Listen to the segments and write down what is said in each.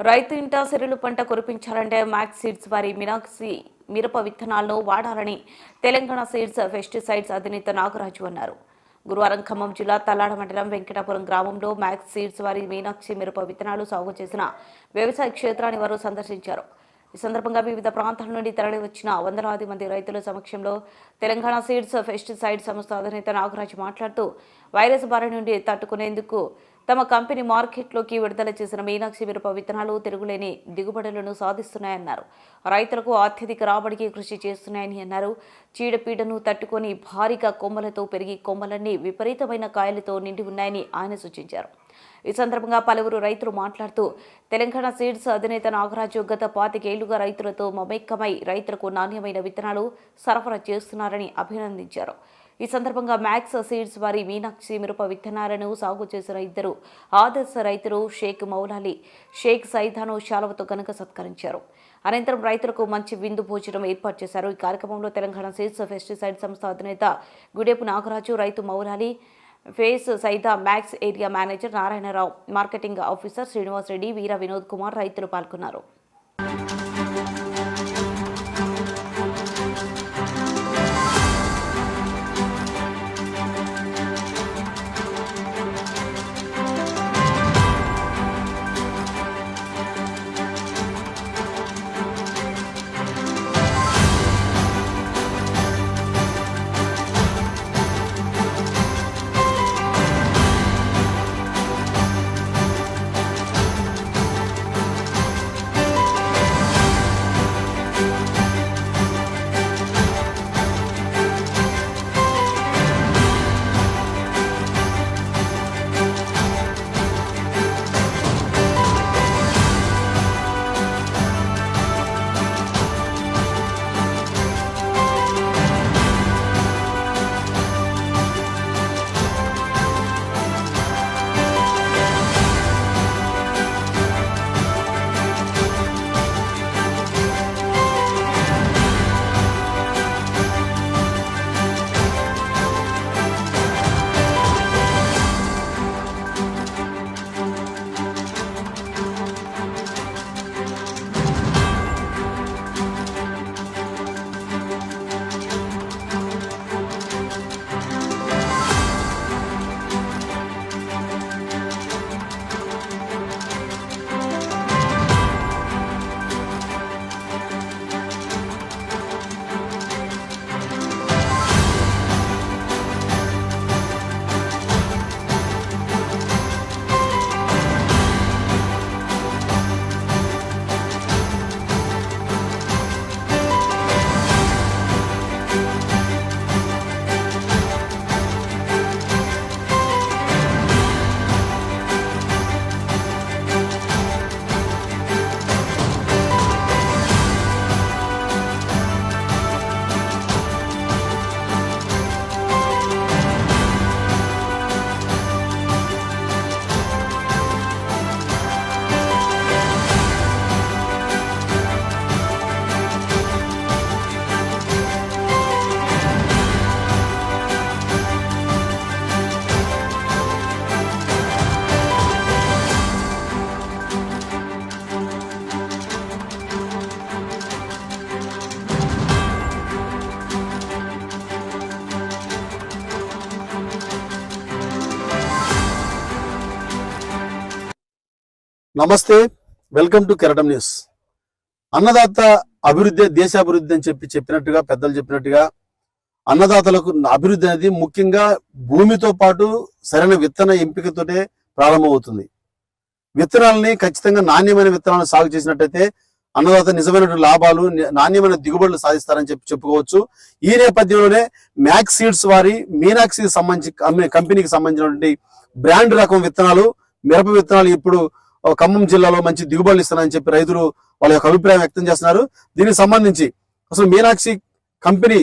రైతు ఇంట సిరులు పంట కురిపించాలంటే మ్యాక్స్ సీడ్స్ వారి మీనాక్షి మిరప విత్తనాలను వాడాలని తెలంగాణ సీడ్స్ పెస్టిసైడ్స్ అధినేత నాగరాజు అన్నారు. గురువారం ఖమ్మం జిల్లా తల్లాడ మండలం వెంకటాపురం గ్రామంలో మ్యాక్స్ సీడ్స్ వారి మీనాక్షి మిరప విత్తనాలు సాగు చేసిన వ్యవసాయ క్షేత్రాన్ని వారు సందర్శించారు. ఈ సందర్భంగా వివిధ ప్రాంతాల నుండి తరలివచ్చిన వందలాది మంది రైతుల సమక్షంలో తెలంగాణ సీడ్స్ పెస్టిసైడ్ సంస్థ అధినేత నాగరాజు మాట్లాడుతూ వైరస్ బారి నుండి తట్టుకునేందుకు తమ కంపెనీ మార్కెట్లోకి విడుదల చేసిన మీనాక్షి మిరప విత్తనాలు తిరుగులేని దిగుబడులను సాధిస్తున్నాయన్నారు. రైతులకు అత్యధిక రాబడికి కృషి చేస్తున్నాయని అన్నారు. చీడపీడను తట్టుకొని భారీగా కొమ్మలతో పెరిగి కొమ్మలన్నీ విపరీతమైన కాయలతో నిండి ఉన్నాయని ఆయన సూచించారు. ఈ సందర్భంగా పలువురు రైతులు మాట్లాడుతూ తెలంగాణ సీడ్స్ అధినేత నాగరాజు గత 25 ఏళ్లుగా రైతులతో మమేకమై రైతులకు నాణ్యమైన విత్తనాలు సరఫరా చేస్తున్నారని అభినందించారు. ఈ సందర్భంగా మ్యాక్స్ సీడ్స్ వారి మీనాక్షి మిరప విత్తనాలను సాగు చేసిన ఇద్దరు ఆదర్శ రైతులు షేక్ మౌలాలి, షేక్ సైదాను శాలువతో ఘనంగా సత్కరించారు. అనంతరం రైతులకు మంచి విందు భోజనం ఏర్పాటు చేశారు. ఈ కార్యక్రమంలో తెలంగాణ సీడ్స్ పెస్టిసైడ్ సంస్థ అధినేత గుడేపు నాగరాజు, రైతు మౌలాలి, ఫేస్ Saida, Max area manager Narayana Rao, marketing officer Srinivas Reddy, Veera Vinod Kumar రైతులు పాల్గొన్నారు. నమస్తే, వెల్కమ్ టు కెరటం న్యూస్. అన్నదాత అభివృద్ధి దేశాభివృద్ధి అని చెప్పినట్టుగా పెద్దలు చెప్పినట్టుగా అన్నదాతలకు అభివృద్ధి అనేది ముఖ్యంగా భూమితో పాటు సరైన విత్తన ఎంపికతోటే ప్రారంభమవుతుంది. విత్తనాలని ఖచ్చితంగా నాణ్యమైన విత్తనాలను సాగు చేసినట్టయితే అన్నదాత నిజమైన లాభాలు, నాణ్యమైన దిగుబడులు సాధిస్తారని చెప్పుకోవచ్చు. ఈ నేపథ్యంలోనే మ్యాక్స్ సీడ్స్ వారి మీనాక్షికి సంబంధించి కంపెనీకి సంబంధించినటువంటి బ్రాండ్ రకం విత్తనాలు, మిరప విత్తనాలు ఇప్పుడు ఖమ్మం జిల్లాలో మంచి దిగుబడులు ఇస్తారని చెప్పి రైతులు వాళ్ళ యొక్క అభిప్రాయం వ్యక్తం చేస్తున్నారు. దీనికి సంబంధించి అసలు మీనాక్షి కంపెనీ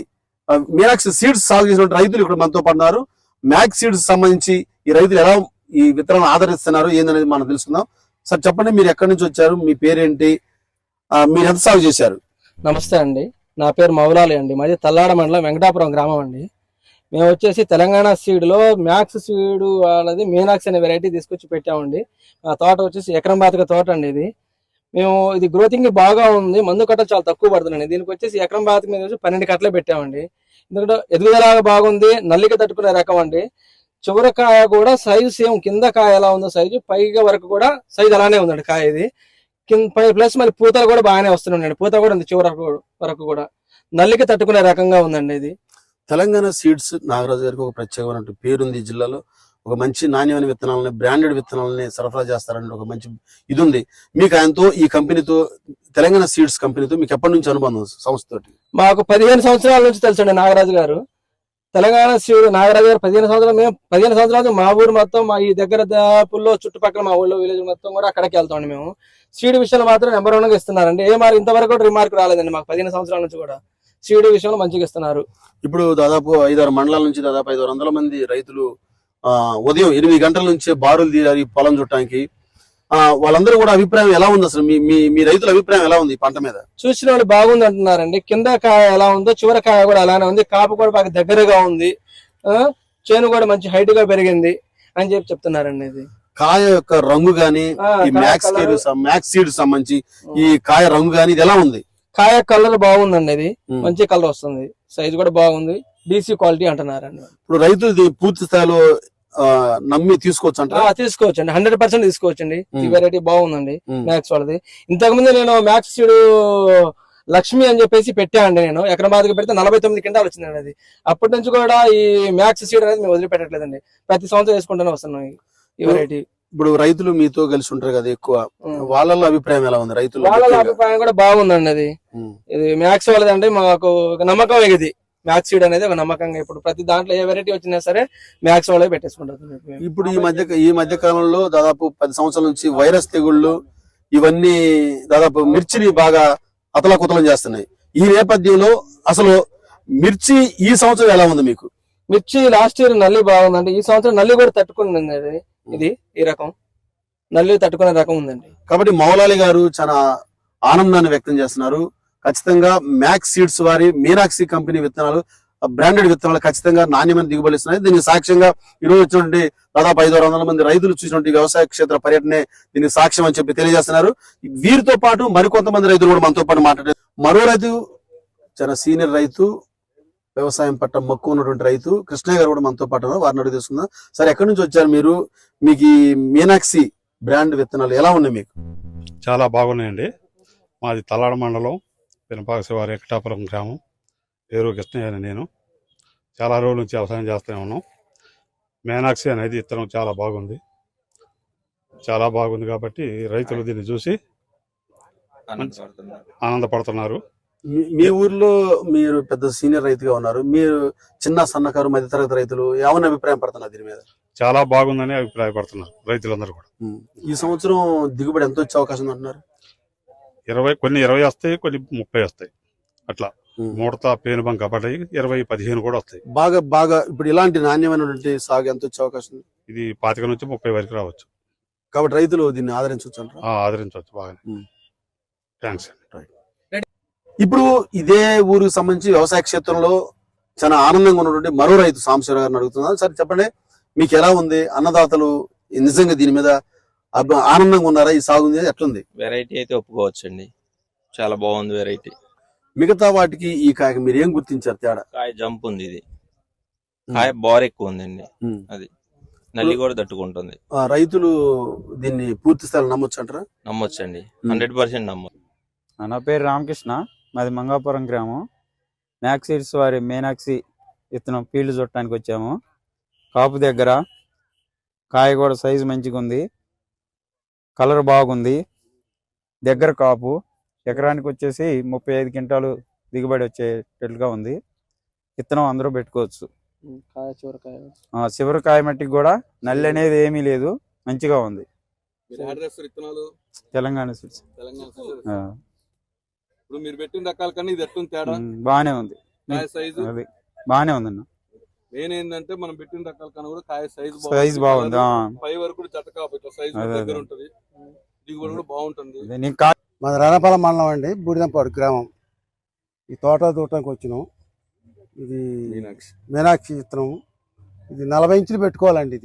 మీనాక్షి సీడ్స్ సాగు చేసిన రైతులు ఇక్కడ మనతో పడినారు. మ్యాక్స్ సీడ్స్ సంబంధించి ఈ రైతులు ఎలా ఈ విత్తనాలను ఆదరిస్తున్నారు ఏందనేది మనం తెలుసుకుందాం. సార్ చెప్పండి, మీరు ఎక్కడి నుంచి వచ్చారు, మీ పేరేంటి, మీరు ఎంత సాగు చేశారు? నమస్తే అండి, నా పేరు మౌలాలి అండి. మాది తల్లాడ మండలం వెంకటాపురం గ్రామం అండి. మేము వచ్చేసి తెలంగాణ సీడ్లో మ్యాక్స్ సీడ్ అనేది మీనాక్షి అనే వెరైటీ తీసుకొచ్చి పెట్టామండి. ఆ తోట వచ్చేసి ఎకరం బాతిక తోట అండి. ఇది మేము ఇది గ్రోతింగ్ బాగా ఉంది, మందు కట్టలు చాలా తక్కువ పడుతున్నాయి. దీనికి వచ్చేసి ఎకరం బాతికి మీద 12 కట్టలే పెట్టామండి. ఎందుకంటే ఎదుగుదలగా బాగుంది, నల్లిక తట్టుకునే రకం అండి. చివరి కాయ కూడా సైజు సేమ్, కింద కాయ ఎలా ఉందో సైజు, పైగా వరకు కూడా సైజు అలానే ఉందండి కాయ. ఇది కింద ప్లస్ మళ్ళీ పూతలు కూడా బాగానే వస్తున్నాయండి, పూత కూడా ఉంది చివరి వరకు కూడా, నల్లిక తట్టుకునే రకంగా ఉందండి ఇది. తెలంగాణ సీడ్స్ నాగరాజు గారికి ఒక ప్రత్యేకమైన పేరుంది. ఈ జిల్లాలో ఒక మంచి నాణ్యమైన విత్తనాలని, బ్రాండెడ్ విత్తనాలని సరఫరా చేస్తారని ఒక మంచి ఇది ఉంది మీకు. ఆయనతో, ఈ కంపెనీతో, తెలంగాణ సీడ్స్ కంపెనీతో మీకు ఎప్పటి నుంచి అనుబంధం సంస్థతోటి? మాకు 15 సంవత్సరాల నుంచి తెలుసండి నాగరాజు గారు. తెలంగాణ సీడ్ నాగరాజు గారు 15 సంవత్సరాలు, మేము 15 సంవత్సరాలు మా ఊరు మొత్తం, మా ఈ దగ్గర దాపుల్లో చుట్టుపక్కల మా ఊళ్ళో విలేజ్ మొత్తం కూడా అక్కడికి వెళ్తామండి మేము. సీడ్ విషయంలో మాత్రం నెంబర్ 1గా ఇస్తున్నారండి. ఇంతవరకు కూడా రిమార్క్ రాలేదండి మాకు 15 సంవత్సరాల నుంచి కూడా సీడ్ విషయంలో మంచిగా ఇస్తున్నారు. ఇప్పుడు దాదాపు 5-6 మండలాల నుంచి దాదాపు 500 మంది రైతులు ఉదయం 8 గంటల నుంచే బారులు తీరారు ఈ పొలం చుట్టానికి. వాళ్ళందరూ కూడా అభిప్రాయం ఎలా ఉంది అసలు? మీ రైతుల అభిప్రాయం ఎలా ఉంది పంట మీద? చూసిన వాళ్ళు బాగుంది అంటున్నారండి. కింద కాయ ఎలా ఉందో చివరి కాయ కూడా అలానే ఉంది, కాపు కూడా బాగా దగ్గరగా ఉంది, చేను కూడా మంచి హైట్ గా పెరిగింది అని చెప్పి చెప్తున్నారండి. ఇది కాయ యొక్క రంగు గాని, ఈ మ్యాక్స్ సీడ్ సంబంధించి ఈ కాయ రంగు గాని ఇది ఎలా ఉంది? కాయ కలర్ బాగుందండి, ఇది మంచి కలర్ వస్తుంది, సైజు కూడా బాగుంది, డీసీ క్వాలిటీ అంటున్నారండి. ఇప్పుడు రైతులు పూర్తి స్థాయిలో నమ్మి తీసుకోవచ్చు అంట? తీసుకోవచ్చండి, 100% తీసుకోవచ్చండి. ఈ వెరైటీ బాగుందండి మ్యాక్స్ వాళ్ళది. ఇంతకుముందు నేను మ్యాక్స్ సీడ్ లక్ష్మి అని చెప్పేసి పెట్టానండి. నేను ఎకరం బాధకు పెడితే 49 క్వింటాలు వచ్చిందండి. అది అప్పటి నుంచి కూడా ఈ మ్యాక్స్ సీడ్ అనేది మేము వదిలిపెట్టట్లేదండి, ప్రతి సంవత్సరం వేసుకుంటూనే వస్తున్నాం ఈ వెరైటీ. ఇప్పుడు రైతులు మీతో కలిసి ఉంటారు కదా ఎక్కువ, వాళ్ళ అభిప్రాయం ఎలా ఉంది? రైతులు వాళ్ళ అభిప్రాయం కూడా బాగుందండి. అది ఇది మ్యాక్స్ వాళ్ళదండి, మాకు నమ్మకం. ఇది మ్యాక్స్ సీడ్ అనేది ఒక నమ్మకంగా ఇప్పుడు ప్రతి దాంట్లో ఏ వెరైటీ వచ్చినా సరే మ్యాక్స్ వాళ్ళే పెట్టేసుకుంటారు. ఇప్పుడు ఈ మధ్య కాలంలో దాదాపు 10 సంవత్సరాల నుంచి వైరస్ తెగుళ్ళు ఇవన్నీ దాదాపు మిర్చిని బాగా అతలాకుతలం చేస్తున్నాయి. ఈ నేపథ్యంలో అసలు మిర్చి ఈ సంవత్సరం ఎలా ఉంది మీకు? మిర్చి లాస్ట్ ఇయర్ నల్లి బాగుందండి, ఈ సంవత్సరం నల్లి కూడా తట్టుకుందండి. ఇది ఈ రకం నల్లి తట్టుకునే రకం ఉందండి. కాబట్టి మౌలాలి గారు చాలా ఆనందాన్ని వ్యక్తం చేస్తున్నారు. ఖచ్చితంగా మ్యాక్స్ సీడ్స్ వారి మీనాక్షి కంపెనీ విత్తనాలు, బ్రాండెడ్ విత్తనాలు ఖచ్చితంగా నాణ్యమైన దిగుబడి ఇస్తున్నాయి. దీనికి సాక్ష్యంగా ఈ రోజు వచ్చినటువంటి దాదాపు 500 మంది రైతులు చూసినటువంటి వ్యవసాయ క్షేత్ర పర్యటనే దీనికి సాక్ష్యం అని చెప్పి తెలియజేస్తున్నారు. వీరితో పాటు మరికొంతమంది రైతులు కూడా మనతో పాటు మాట్లాడారు. మరో రైతు, చాలా సీనియర్ రైతు, వ్యవసాయం పట్ల మక్కువ ఉన్నటువంటి రైతు కృష్ణయ్య గారు కూడా మనతో పాటు వారిని అడుగు తీసుకుందాం. సరే, ఎక్కడి నుంచి వచ్చారు మీరు? మీకు ఈ మీనాక్షి బ్రాండ్ విత్తనాలు ఎలా ఉన్నాయి మీకు? చాలా బాగున్నాయండి. మాది తల్లాడ మండలం, పినపాకశివారి వెంకటాపురం గ్రామం, పేరు కృష్ణయ్య అని. నేను చాలా రోజుల నుంచి వ్యవసాయం చేస్తూనే ఉన్నాం. మీనాక్షి అనేది విత్తనం చాలా బాగుంది, చాలా బాగుంది. కాబట్టి రైతులు దీన్ని చూసి ఆనందపడుతున్నారు. మీ ఊర్లో మీరు పెద్ద సీనియర్ రైతుగా ఉన్నారు, మీరు చిన్న సన్నకారు మధ్యతరగతి రైతులు ఏమన్నా అభిప్రాయం పడుతున్నారు దీని మీద? చాలా బాగుందని అభిప్రాయపడుతున్నారు రైతులందరూ కూడా. ఈ సంవత్సరం దిగుబడి ఎంత వచ్చే అవకాశం ఉంటున్నారు? కొన్ని 20 వస్తాయి, కొన్ని 30 వస్తాయి. అట్లా ముడత పేనుబంక పడ్డాయి, 20-15 కూడా వస్తాయి. బాగా ఇప్పుడు ఇలాంటి నాణ్యమైనటువంటి సాగు ఎంత వచ్చే అవకాశం ఉంది? ఇది 25 నుంచి 30 వరకు రావచ్చు. కాబట్టి రైతులు దీన్ని ఆదరించవచ్చు అంటారు? ఆదరించవచ్చు బాగానే. థ్యాంక్స్. ఇప్పుడు ఇదే ఊరికి సంబంధించి వ్యవసాయ క్షేత్రంలో చాలా ఆనందంగా ఉన్నటువంటి మరో రైతు సాంబశివరావు గారిని అడుగుతున్నారు. సరే చెప్పండి, మీకు ఎలా ఉంది? అన్నదాతలు నిజంగా దీని మీద ఆనందంగా ఉన్నారా? ఈ సాగు ఎట్లుంది? వెరైటీ అయితే ఒప్పుకోవచ్చండి, చాలా బాగుంది వెరైటీ. మిగతా వాటికి ఈ కాయకి మీరు ఏం గుర్తించారు తేడా? కాయ జంప్ ఉంది, ఇది కాయ బార్ ఎక్కువ ఉందండి, అది నల్లి కూడా తట్టుకుంటుంది. రైతులు దీన్ని పూర్తి స్థాయిలో నమ్మొచ్చు అంటారా? నమ్మొచ్చండి, 100% నమ్మొచ్చు. నా పేరు రామకృష్ణ, మాది మంగాపురం గ్రామం. మ్యాక్స్ సీడ్స్ వారి మీనాక్షి విత్తనం ఫీల్డ్ చుట్టడానికి వచ్చాము. కాపు దగ్గర కాయ కూడా సైజు మంచిగా ఉంది, కలర్ బాగుంది, దగ్గర కాపు. ఎకరానికి వచ్చేసి 35 క్వింటాలు దిగుబడి వచ్చేటట్లుగా ఉంది. విత్తనం అందరూ పెట్టుకోవచ్చు. చివరి కాయ మట్టికి కూడా నల్లి అనేది ఏమీ లేదు, మంచిగా ఉంది. తెలంగాణ సీడ్స్. ఇప్పుడు మీరు పెట్టిన రకాల కన్నా ఇది ఎట్టుంది తేడా? బానే ఉంది, సైజు బానే ఉందన్న. మెయిన్ ఏంటంటే మనం పెట్టిన రకాల కన్నా కూడా కాయ సైజ్ బాగుంది. పై వరకు కూడా జత కాపు సైజు దగ్గర ఉంటది, దిగుబడి కూడా బాగుంటుంది. మాది రణపాలెం మండలం అండి, బూడిదంపాడు గ్రామం. ఈ తోట దూటానికి వచ్చినాం. ఇది మీనాక్షి విత్తనం. ఇది 40 ఇంచులు పెట్టుకోవాలండి.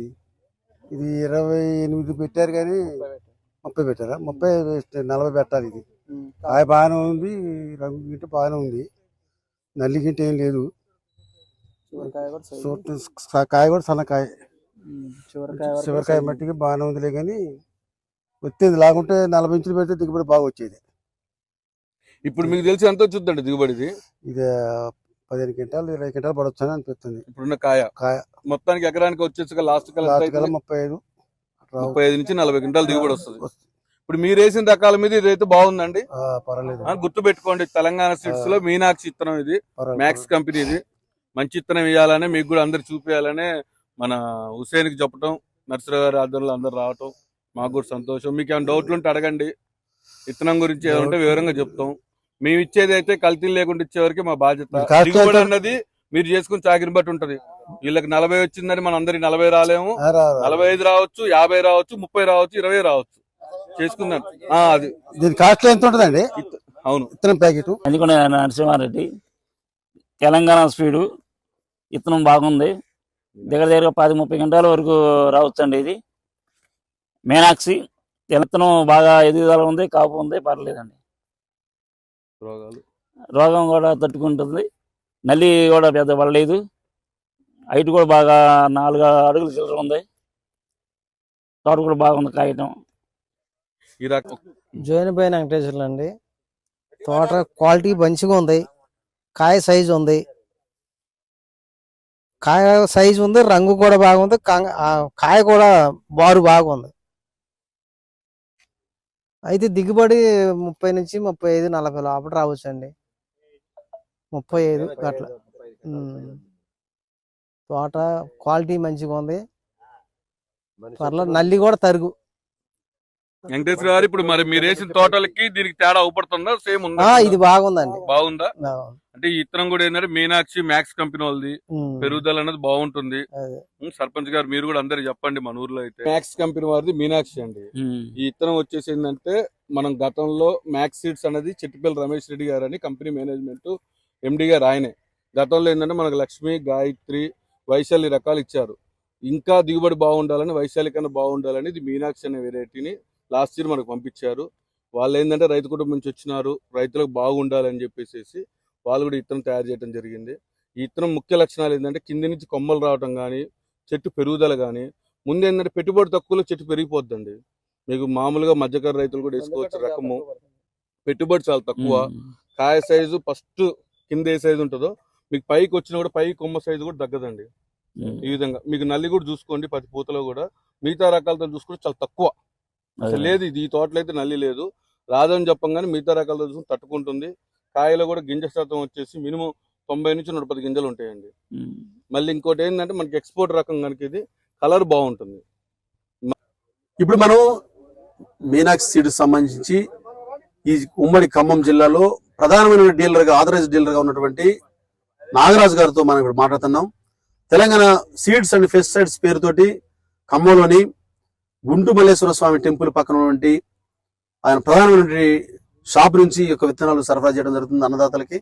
ఇది 28 పెట్టారు, కానీ 30 పెట్టారా? 30 40 పెట్టాలి. ఇది కాయ బాగానే ఉంది, రంగు గింట బాగానే ఉంది, నల్లి గింట ఏం లేదు. కాయ కూడా సన్నకాయ, చివరికాయ మట్టికి బాగానే ఉందిలే. కానీ వచ్చేది లాగుంటే 40 ఇంచులు పెడితే దిగుబడి బాగా వచ్చేది. ఇప్పుడు మీకు తెలిసి ఎంత వచ్చిందండి దిగుబడిది? ఇది 15 క్వింటాలు 20 క్వింటాలు పడవచ్చు అని అనిపిస్తుంది. ఇప్పుడున్న కాయ మొత్తానికి ఎకరానికి వచ్చేసి లాస్ట్ కల్లా 35 నుంచి 40 క్వింటాలు దిగుబడి వస్తుంది. ఇప్పుడు మీరు వేసిన రకాల మీద ఇదైతే బాగుందండి, పర్వాలేదు. గుర్తు పెట్టుకోండి. తెలంగాణ సీడ్స్ లో మీనాక్షి ఇత్తనం ఇది, మ్యాక్స్ కంపెనీ ఇది. మంచి ఇత్తనం వేయాలనే మీకు కూడా అందరు చూపించాలనే మన హుసేన్కి చెప్పడం, నర్సరావు గారి ఆధ్వర్యంలో అందరు రావటం మాకు కూడా సంతోషం. మీకు ఏమైనా డౌట్లు ఉంటే అడగండి, ఇత్తనం గురించి ఏదంటే వివరంగా చెప్తాం. మేము ఇచ్చేది అయితే కల్తీలు లేకుండా ఇచ్చేవరకు మా బాధ్యత. దిగుబడి అన్నది మీరు చేసుకుని చాకిరి బట్టి ఉంటది. వీళ్ళకి 40 వచ్చిందని మన అందరికి 40 రాలేము, 45 రావచ్చు, 50 రావచ్చు, 30 రావచ్చు, 20 రావచ్చు చేసుకుందాం. అది దీని కాస్ట్ ఎంత ఉంటుందండి? అవును, ఇత్తనం ప్యాకెట్ అది కూడా నరసింహారెడ్డి తెలంగాణ స్పీడు ఇత్తనం బాగుంది. దగ్గర 10-30 గంటల వరకు రావచ్చండి. ఇది మీనాక్షి ఇత్తనం బాగా ఎదుగుదల ఉంది, కాపు ఉంది, పర్లేదండి. రోగం కూడా తట్టుకుంటుంది, నల్లి కూడా పెద్ద పడలేదు, హైట్ కూడా బాగా 4 అడుగుల చిల్లర ఉంది, తోట కూడా బాగుంది కాయటం. జోయినపైన వెంకటేశ్వర్లు అండి. తోట క్వాలిటీ మంచిగా ఉంది, కాయ సైజు ఉంది, రంగు కూడా బాగుంది, కాయ కూడా బారు బాగుంది. అయితే దిగుబడి 30 నుంచి 35, 40 లోపల రావచ్చు అండి. 35 అట్లా. తోట క్వాలిటీ మంచిగా ఉంది, పర్లేదు. నల్లి కూడా తరుగు. వెంకటేశ్వర గారు, ఇప్పుడు మరి మీరు వేసిన తోటలకి దీనికి తేడా అవుపడుతుందా? సేమ్ ఉందా? ఇది బాగుందండి. బాగుందా? అంటే ఈ ఇత్తనం కూడా ఏంటంటే మీనాక్షి మ్యాక్స్ కంపెనీ వాళ్ళది, పెరుగుదల అనేది బాగుంటుంది. సర్పంచ్ గారు మీరు కూడా అందరు చెప్పండి. మన ఊర్లో అయితే మ్యాక్స్ కంపెనీ వారిది మీనాక్షి అండి. ఈ ఇత్తనం వచ్చేసి ఏంటంటే మనం గతంలో మ్యాక్స్ సీడ్స్ అనేది చెట్టిపల్లి రమేష్ రెడ్డి గారు అని కంపెనీ మేనేజ్మెంట్ ఎండి గారు ఆయనే. గతంలో ఏంటంటే మనకు లక్ష్మి, గాయత్రి, వైశాలి రకాలు ఇచ్చారు. ఇంకా దిగుబడి బాగుండాలని, వైశాలి కన్నా బాగుండాలని ఇది మీనాక్షి అనే వెరైటీని లాస్ట్ ఇయర్ మనకు పంపించారు. వాళ్ళు ఏంటంటే రైతు కుటుంబం నుంచి వచ్చినారు, రైతులకు బాగుండాలని చెప్పేసి వాళ్ళు కూడా ఇత్తనం తయారు చేయడం జరిగింది. ఈ ఇత్తనం ముఖ్య లక్షణాలు ఏంటంటే కింది నుంచి కొమ్మలు రావటం కానీ, చెట్టు పెరుగుదల కానీ. ముందు ఏంటంటే పెట్టుబడి తక్కువలో చెట్టు పెరిగిపోద్దండి. మీకు మామూలుగా మధ్యకారు రైతులు కూడా వేసుకోవచ్చు రకము. పెట్టుబడి చాలా తక్కువ, కాయ సైజు ఫస్ట్ కింద ఏ సైజు ఉంటుందో మీకు పైకి వచ్చినా కూడా పై కొమ్మ సైజు కూడా తగ్గదండి. ఈ విధంగా మీకు నల్లి కూడా చూసుకోండి, ప్రతి పూతలో కూడా మిగతా రకాలతో చూసుకుంటే చాలా తక్కువ అసలు లేదు. ఇది ఈ తోటలో అయితే నల్లి లేదు, రాదని చెప్పంగానే మిగతా రకాలతో చూసుకుని తట్టుకుంటుంది. కాయలో కూడా గింజ శాతం వచ్చేసి మినిమం 90 నుంచి 110 గింజలు ఉంటాయండి. మళ్ళీ ఇంకోటి ఏంటంటే మనకి ఎక్స్పోర్ట్ రకం కనుక ఇది కలర్ బాగుంటుంది. ఇప్పుడు మనం మీనాక్షి సీడ్ సంబంధించి ఈ ఉమ్మడి ఖమ్మం జిల్లాలో ప్రధానమైన డీలర్గా, ఆథరైజ్ డీలర్గా ఉన్నటువంటి నాగరాజు గారితో మనం ఇప్పుడు మాట్లాడుతున్నాం. తెలంగాణ సీడ్స్ అండ్ పెస్టిసైడ్స్ పేరుతోటి ఖమ్మంలోని గుంటు మల్లేశ్వర స్వామి టెంపుల్ పక్కన ఉన్నటువంటి ఆయన ప్రధానమైన షాప్ నుంచి ఈ యొక్క విత్తనాలు సరఫరా చేయడం జరుగుతుంది అన్నదాతలకి.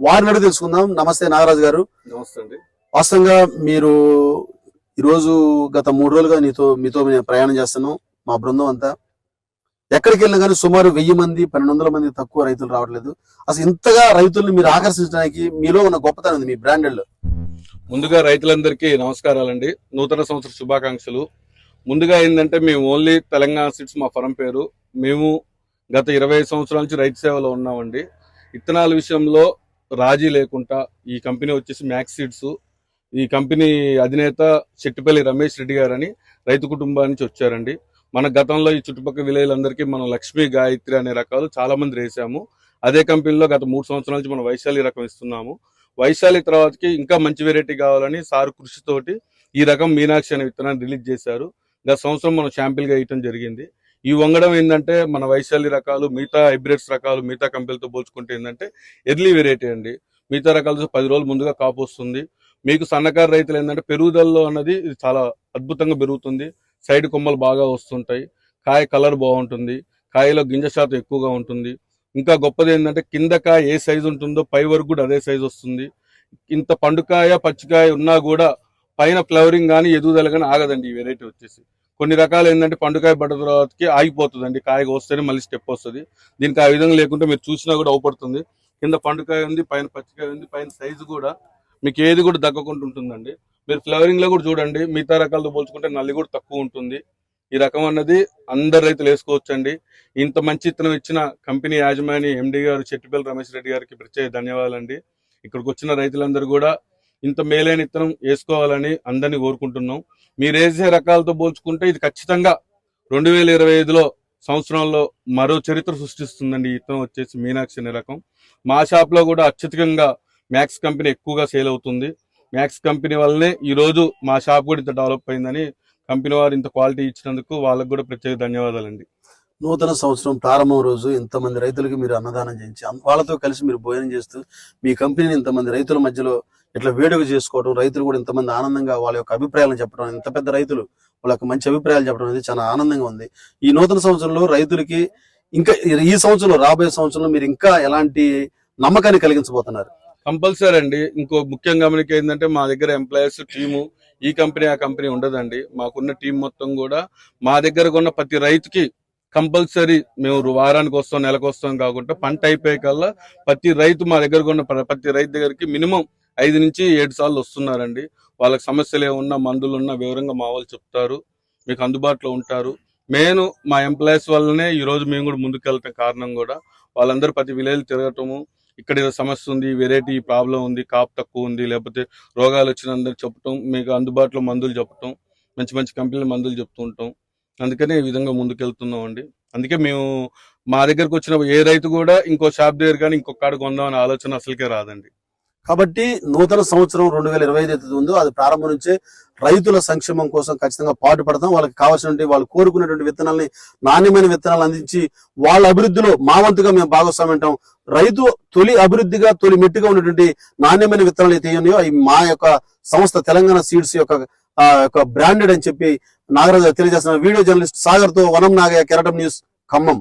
వారిని అడిగి తెలుసుకుందాం. నమస్తే నాగరాజు గారు. నమస్తే అండి. వాస్తవంగా మీరు ఈరోజు గత 3 రోజులుగా మీతో ప్రయాణం చేస్తున్నాం, మా బృందం అంతా. ఎక్కడికి వెళ్ళినా కానీ సుమారు 1000 మంది 1200 మంది తక్కువ రైతులు రావట్లేదు. అసలు ఇంతగా రైతుల్ని మీరు ఆకర్షించడానికి మీలో ఉన్న గొప్పతనం ఉంది, మీ బ్రాండెడ్. ముందుగా రైతులందరికీ నమస్కారాలండి, నూతన సంవత్సర శుభాకాంక్షలు. ముందుగా ఏంటంటే మేము ఓన్లీ తెలంగాణ సీడ్స్ మా ఫరం పేరు. మేము గత 25 సంవత్సరాల నుంచి రైతు సేవలో ఉన్నామండి. ఇత్తనాల విషయంలో రాజీ లేకుండా ఈ కంపెనీ వచ్చేసి మ్యాక్స్ సీడ్స్. ఈ కంపెనీ అధినేత చెట్టిపల్లి రమేష్ రెడ్డి గారు అని రైతు కుటుంబాల నుంచి వచ్చారండి. మన గతంలో ఈ చుట్టుపక్కల విలేజ్లందరికీ మనం లక్ష్మి, గాయత్రి అనే రకాలు చాలా మంది వేసాము. అదే కంపెనీలో గత 3 సంవత్సరాల నుంచి మనం వైశాలి రకం ఇస్తున్నాము. వైశాలి తర్వాతకి ఇంకా మంచి వెరైటీ కావాలని సారు కృషితోటి ఈ రకం మీనాక్షి అనే విత్తనాన్ని రిలీజ్ చేశారు. గత సంవత్సరం మనం శాంపిల్గా వేయటం జరిగింది. ఈ వంగడం ఏంటంటే మన వైశాలి రకాలు మిగతా హైబ్రిడ్స్ రకాలు మిగతా కంపెనీలతో పోల్చుకుంటే ఏంటంటే ఎర్లీ వెరైటీ అండి. మిగతా రకాలు 10 రోజులు ముందుగా కాపు వస్తుంది. మీకు సన్నకారు రైతులు ఏంటంటే పెరుగుదలలో అన్నది ఇది చాలా అద్భుతంగా పెరుగుతుంది. సైడ్ కొమ్మలు బాగా వస్తుంటాయి, కాయ కలర్ బాగుంటుంది, కాయలో గింజ శాతం ఎక్కువగా ఉంటుంది. ఇంకా గొప్పది ఏంటంటే కింద కాయ ఏ సైజు ఉంటుందో పై వరకు కూడా అదే సైజు వస్తుంది. ఇంత పండుకాయ పచ్చికాయ ఉన్నా కూడా పైన ఫ్లవరింగ్ కానీ ఎదుగుదల కానీ ఆగదండి ఈ వెరైటీ వచ్చేసి. కొన్ని రకాలు ఏంటంటే పండుకాయ పడ్డ తర్వాతకి ఆగిపోతుందండి, కాయగా వస్తేనే మళ్ళీ స్టెప్ వస్తుంది. దీనికి ఆ విధంగా లేకుంటే మీరు చూసినా కూడా అవపడుతుంది. కింద పండుకాయ ఉంది, పైన పచ్చికాయ ఉంది, పైన సైజు కూడా మీకు ఏది కూడా దక్కకుండా ఉంటుందండి. మీరు ఫ్లవరింగ్ లో కూడా చూడండి, మిగతా రకాలతో పోల్చుకుంటే నల్లి కూడా తక్కువ ఉంటుంది. ఈ రకం అన్నది అందరు రైతులు వేసుకోవచ్చండి. ఇంత మంచి ఇత్తనం ఇచ్చిన కంపెనీ యాజమాని ఎండి గారు చెట్టిపల్లి రమేష్ రెడ్డి గారికి ప్రత్యేక ధన్యవాదాలండి. ఇక్కడికి వచ్చిన రైతులందరూ కూడా ఇంత మేలైన ఇత్తనం వేసుకోవాలని అందరినీ కోరుకుంటున్నాం. మీరు వేసే రకాలతో పోల్చుకుంటే ఇది ఖచ్చితంగా 2025లో సంవత్సరంలో మరో చరిత్ర సృష్టిస్తుందండి. ఈ ఇత్తనం వచ్చేసి మీనాక్షి అనే రకం. మా షాప్ లో కూడా అత్యధికంగా మ్యాక్స్ కంపెనీ ఎక్కువగా సేల్ అవుతుంది. మ్యాక్స్ కంపెనీ వల్లనే ఈ రోజు మా షాప్ కూడా ఇంత డెవలప్ అయిందని కంపెనీ వారు ఇంత క్వాలిటీ ఇచ్చినందుకు వాళ్ళకు కూడా ప్రత్యేక ధన్యవాదాలండి. నూతన సంవత్సరం ప్రారంభం రోజు ఇంతమంది రైతులకి మీరు అన్నదానం చేయించి వాళ్ళతో కలిసి మీరు భోజనం చేస్తూ మీ కంపెనీని ఇంతమంది రైతుల మధ్యలో ఇట్లా వేడుక చేసుకోవడం, రైతులు కూడా ఇంతమంది ఆనందంగా వాళ్ళ యొక్క అభిప్రాయాలను చెప్పడం, ఇంత పెద్ద రైతులు వాళ్ళ యొక్క మంచి అభిప్రాయాలు చెప్పడం అనేది చాలా ఆనందంగా ఉంది. ఈ నూతన సంవత్సరంలో రైతులకి ఇంకా ఈ సంవత్సరంలో రాబోయే సంవత్సరంలో మీరు ఇంకా ఎలాంటి నమ్మకాన్ని కలిగించబోతున్నారు? కంపల్సరీ అండి. ఇంకో ముఖ్యంగా మనకి ఏంటంటే మా దగ్గర ఎంప్లాయీస్ టీము ఈ కంపెనీ ఆ కంపెనీ ఉండదండి. మాకున్న టీం మొత్తం కూడా మా దగ్గర ఉన్న ప్రతి రైతుకి కంపల్సరీ మేము వారానికి వస్తాం, నెలకు వస్తాం కాకుండా పంట అయిపోయే కల్లా ప్రతి రైతు మా దగ్గర ఉన్న ప్రతి రైతు దగ్గరికి మినిమం 5 నుంచి 7 సార్లు వస్తున్నారండి. వాళ్ళకి సమస్యలు ఏమున్నా మందులు ఉన్నా వివరంగా మా వాళ్ళు చెప్తారు, మీకు అందుబాటులో ఉంటారు. మెయిన్ మా ఎంప్లాయీస్ వల్లనే ఈ రోజు మేము కూడా ముందుకెళ్తాం. కారణం కూడా వాళ్ళందరూ ప్రతి విలేజ్ తిరగటము, ఇక్కడ ఏదో సమస్య ఉంది, వెరైటీ ప్రాబ్లం ఉంది, కాపు తక్కువ ఉంది, లేకపోతే రోగాలు వచ్చినందరూ చెప్పటం, మీకు అందుబాటులో మందులు చెప్పటం, మంచి మంచి కంపెనీల మందులు చెప్తూ ఉంటాం. అందుకనే ఈ విధంగా ముందుకెళ్తున్నాం అండి. అందుకే మేము మా దగ్గరకు వచ్చిన ఏ రైతు కూడా ఇంకో షాప్ దగ్గర కానీ ఇంకొక కాడ కొందాం అనే ఆలోచన అసలుకే రాదండి. కాబట్టి నూతన సంవత్సరం 2025 ఏదైతే ఉందో అది ప్రారంభం నుంచే రైతుల సంక్షేమం కోసం ఖచ్చితంగా పాటుపడతాం. వాళ్ళకి కావాల్సినటువంటి వాళ్ళు కోరుకునేటువంటి విత్తనాలని, నాణ్యమైన విత్తనాలు అందించి వాళ్ళ అభివృద్ధిలో మా వంతుగా మేము భాగస్వామ్యం ఉంటాం. రైతు తొలి అభివృద్ధిగా తొలి మెట్టుగా ఉన్నటువంటి నాణ్యమైన విత్తనాలు అయితే ఉన్నాయో అవి మా యొక్క సంస్థ తెలంగాణ సీడ్స్ యొక్క బ్రాండెడ్ అని చెప్పి నాగరాజు తెలియజేస్తున్నారు. వీడియో జర్నలిస్ట్ సాగర్ తో వనం నాగయ్య, కెరటం న్యూస్, ఖమ్మం.